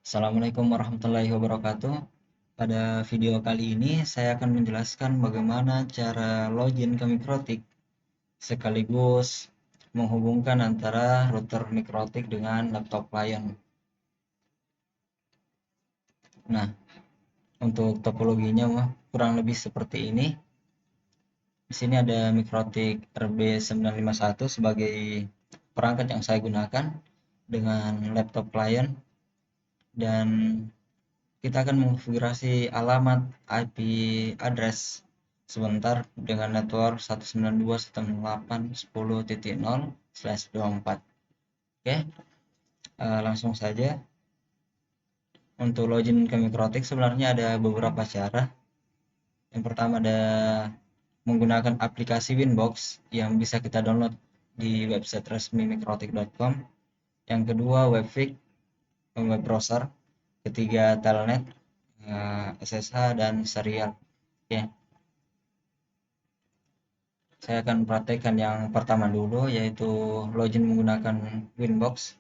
Assalamualaikum warahmatullahi wabarakatuh. Pada video kali ini saya akan menjelaskan bagaimana cara login ke Mikrotik sekaligus menghubungkan antara router Mikrotik dengan laptop klien. Nah, untuk topologinya kurang lebih seperti ini. Di sini ada Mikrotik RB951 sebagai perangkat yang saya gunakan dengan laptop klien, dan kita akan mengkonfigurasi alamat IP address sebentar dengan network 192.168.10.0/24. Oke, langsung saja. Untuk login ke Mikrotik sebenarnya ada beberapa cara. Yang pertama ada menggunakan aplikasi Winbox yang bisa kita download di website resmi mikrotik.com. Yang kedua Webfig, web browser. Ketiga Telnet, SSH dan serial. Oke, saya akan praktekkan yang pertama dulu, yaitu login menggunakan Winbox.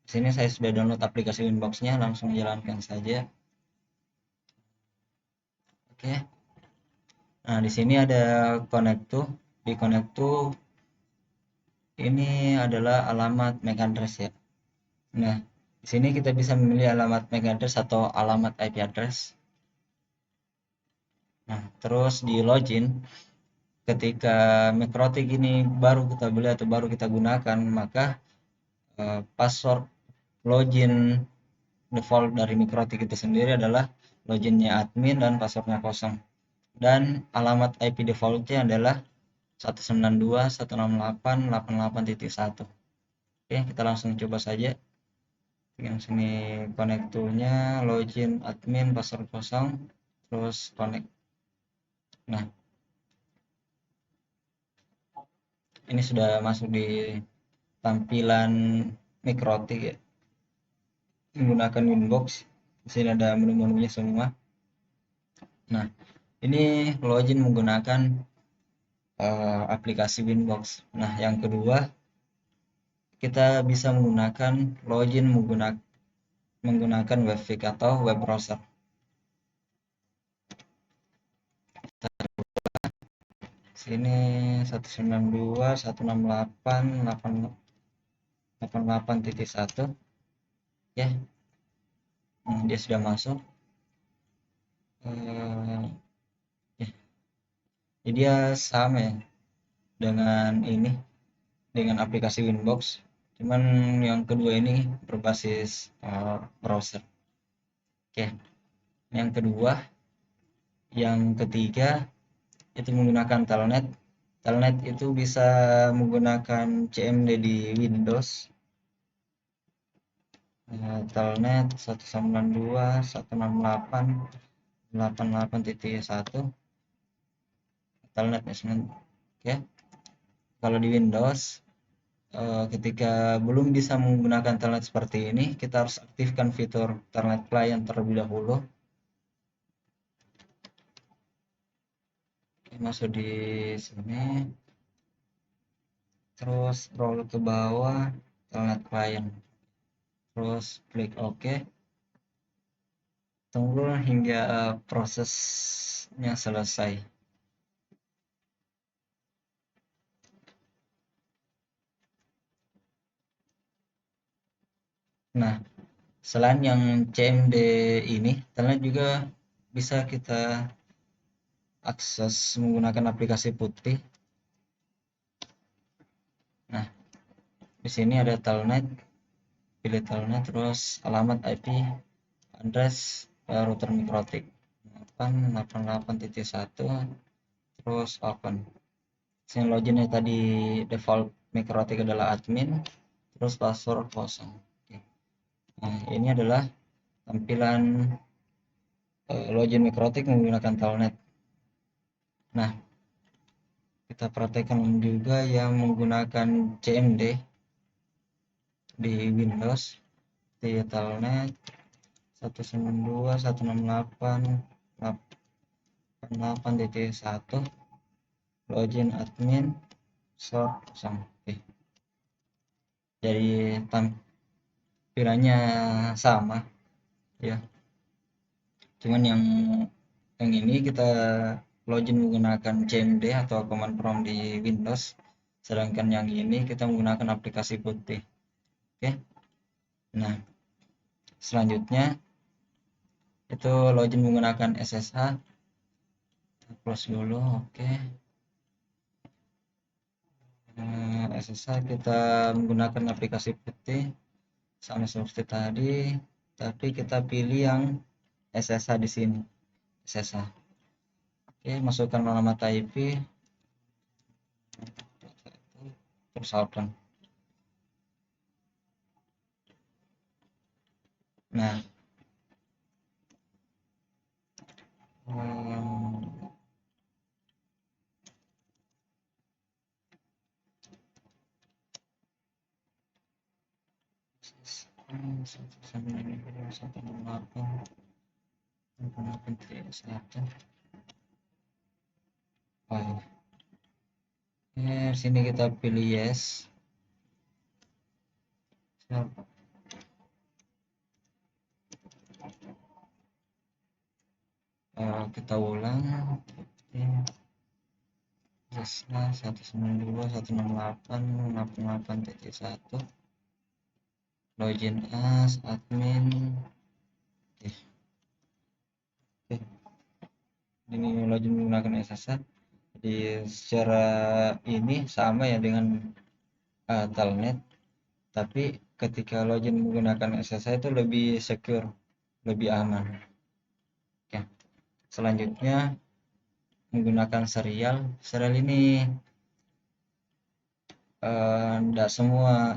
Di sini saya sudah download aplikasi Winbox-nya, langsung jalankan saja. Oke. Nah, di sini ada connect to. Di connect to ini adalah alamat MAC address ya. Nah, di sini kita bisa memilih alamat MAC address atau alamat IP address. Nah, terus di login, ketika Mikrotik ini baru kita beli atau baru kita gunakan, maka password login default dari Mikrotik itu sendiri adalah loginnya admin dan passwordnya kosong, dan alamat IP defaultnya adalah 192.168.88.1. Oke, kita langsung coba saja. Yang sini connect to-nya, login admin, password kosong, terus connect. Nah, ini sudah masuk di tampilan Mikrotik ya, menggunakan Winbox. Di sini ada menu-menunya semua. Nah, ini login menggunakan aplikasi Winbox. Nah, yang kedua, kita bisa menggunakan login menggunakan Webfig atau web browser. Sini 192.168.88.1 ya. Dia sudah masuk. Ya. Jadi dia sama ya dengan ini, dengan aplikasi Winbox. Cuman yang kedua ini berbasis browser. Oke. Yang kedua, yang ketiga itu menggunakan Telnet. Telnet itu bisa menggunakan CMD di Windows. Telnet 192.168.88.1 Telnet ya. Kalau di Windows, ketika belum bisa menggunakan Telnet seperti ini, kita harus aktifkan fitur Telnet Client terlebih dahulu. Masuk di sini, terus scroll ke bawah, Telnet Client, terus klik OK. Tunggu hingga prosesnya selesai. Nah, selain yang CMD ini, Telnet juga bisa kita akses menggunakan aplikasi Putih. Nah, di sini ada Telnet, pilih Telnet, terus alamat IP address router Mikrotik 888.1, terus open. Sini loginnya tadi default Mikrotik adalah admin, terus password kosong. Nah, ini adalah tampilan login Mikrotik menggunakan Telnet. Nah, kita praktekkan juga yang menggunakan CMD di Windows di Telnet 192.168.88.1 login admin short kosong. Oke. Jadi tampilannya sama, ya. Cuman yang ini kita login menggunakan CMD atau command prompt di Windows, sedangkan yang ini kita menggunakan aplikasi putih. Oke. Nah, selanjutnya itu login menggunakan SSH. Close dulu. Oke. SSH kita menggunakan aplikasi putih sama seperti tadi, tapi kita pilih yang SSH di sini. SSH. Oke, masukkan alamat IP, terus open. Nah, sini kita pilih yes. Kita ulang. Yes, 192.168.168.1 login as admin. Oke. Ini login menggunakan SSH. Jadi secara ini sama ya dengan telnet, tapi ketika login menggunakan SSH itu lebih secure, lebih aman. Oke. Selanjutnya menggunakan serial. Serial ini tidak semua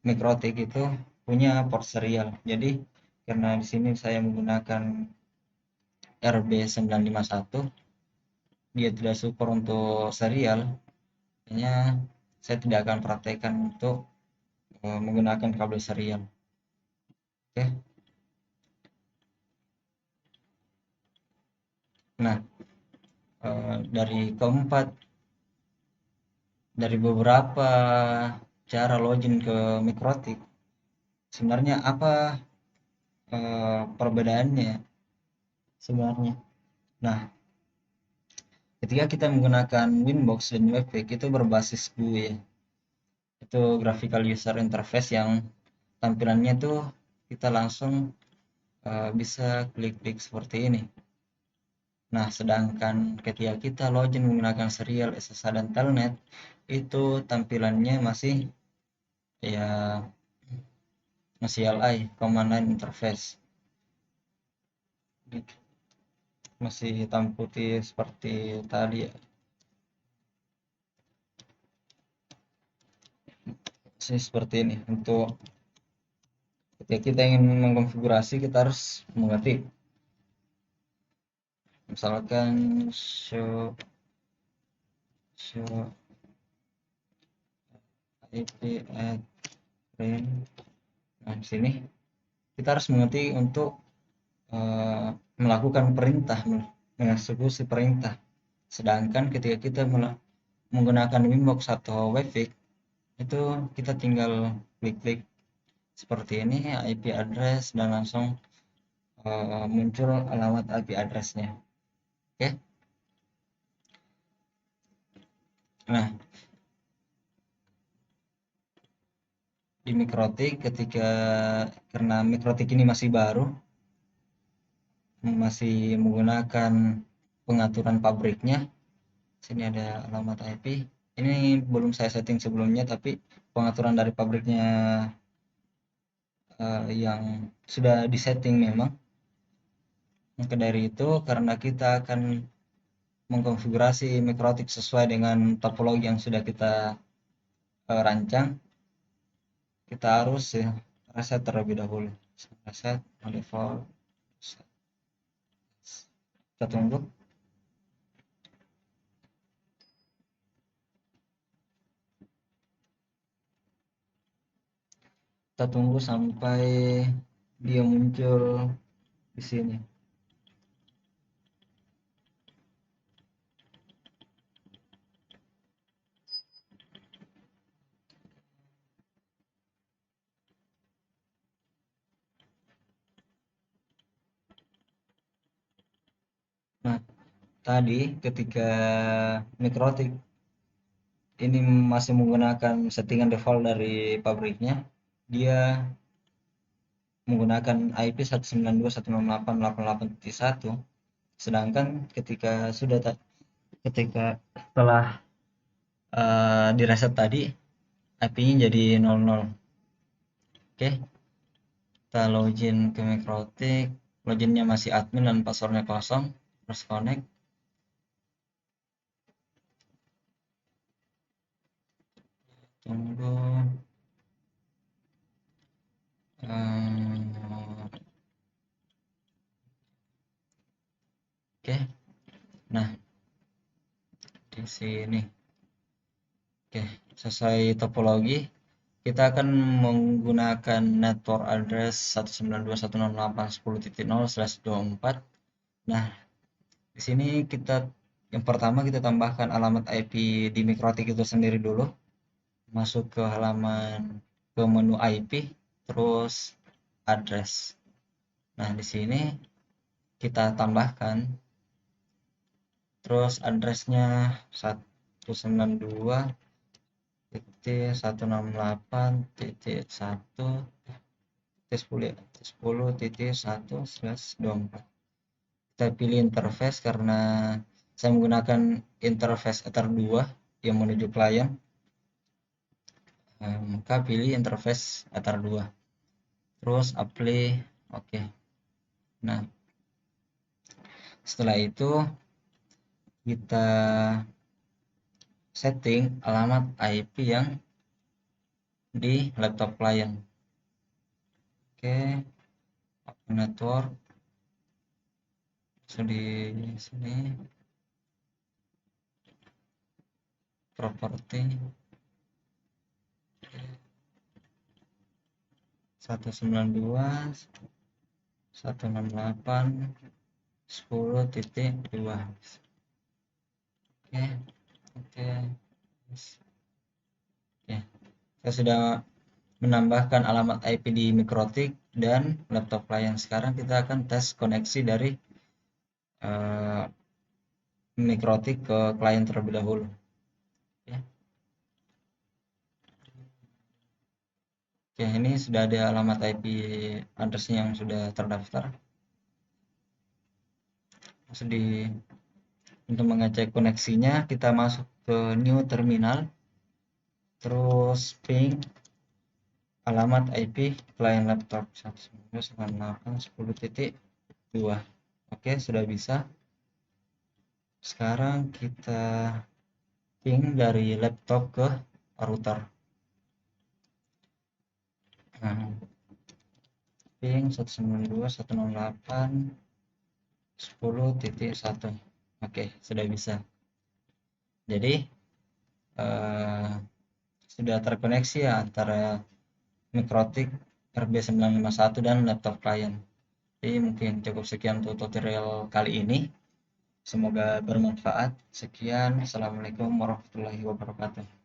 mikrotik itu punya port serial. Jadi karena di sini saya menggunakan RB951, dia tidak support untuk serial, hanya saya tidak akan praktekkan untuk menggunakan kabel serial. Oke. Nah, dari beberapa cara login ke mikrotik, sebenarnya apa perbedaannya sebenarnya? Nah, ketika kita menggunakan Winbox dan Webpack itu berbasis GUI, itu graphical user interface yang tampilannya tuh kita langsung bisa klik-klik seperti ini. Nah, sedangkan ketika kita login menggunakan serial SSH dan telnet, itu tampilannya masih CLI, command line interface. Masih hitam putih seperti tadi ya. Seperti ini. Untuk ketika kita ingin mengkonfigurasi, kita harus mengetik. Misalkan show IP at range. Nah, di sini kita harus mengerti untuk melakukan perintah, mengeksekusi perintah. Sedangkan ketika kita menggunakan Winbox atau Webpack, itu kita tinggal klik-klik seperti ini IP address dan langsung muncul alamat IP addressnya. Oke. Nah, di mikrotik karena mikrotik ini masih baru, masih menggunakan pengaturan pabriknya. Sini ada alamat IP. Ini belum saya setting sebelumnya, tapi pengaturan dari pabriknya yang sudah disetting memang. Maka dari itu, karena kita akan mengkonfigurasi mikrotik sesuai dengan topologi yang sudah kita rancang, kita harus reset terlebih dahulu. Reset default. Kita tunggu. Kita tunggu sampai dia muncul di sini. tadi ketika mikrotik ini masih menggunakan settingan default dari pabriknya, dia menggunakan IP 192.168.88.1, sedangkan ketika setelah direset tadi IP-nya jadi 00. Oke, kita login ke mikrotik, loginnya masih admin dan passwordnya kosong, terus connect. Tunggu. Oke, nah di sini, oke, sesuai topologi kita akan menggunakan network address 192.168.10.0/24. Nah, di sini yang pertama kita tambahkan alamat IP di mikrotik itu sendiri dulu. Masuk ke menu IP, terus address. Nah, di sini kita tambahkan, terus addressnya 192.168.10.1/10.1/24. Kita pilih interface karena saya menggunakan interface Ether 2 yang menuju klien. Maka pilih interface Ether 2, terus apply, oke. Nah, setelah itu kita setting alamat IP yang di laptop klien. Oke, network di sini, properti 192.168.10.2. Oke, oke, oke. Saya sudah menambahkan alamat IP di mikrotik dan laptop klien. Sekarang kita akan tes koneksi dari mikrotik ke klien terlebih dahulu. Ya. Oke, ini sudah ada alamat IP address-nya yang sudah terdaftar. Untuk mengecek koneksinya, kita masuk ke new terminal, terus ping alamat IP klien laptop 192.168.10.2. Oke, sudah bisa. Sekarang kita ping dari laptop ke router. Nah, ping 192.168.10.1. Oke, sudah bisa. Jadi sudah terkoneksi ya antara mikrotik RB951 dan laptop klien. Jadi mungkin cukup sekian untuk tutorial kali ini. Semoga bermanfaat. Sekian, assalamualaikum warahmatullahi wabarakatuh.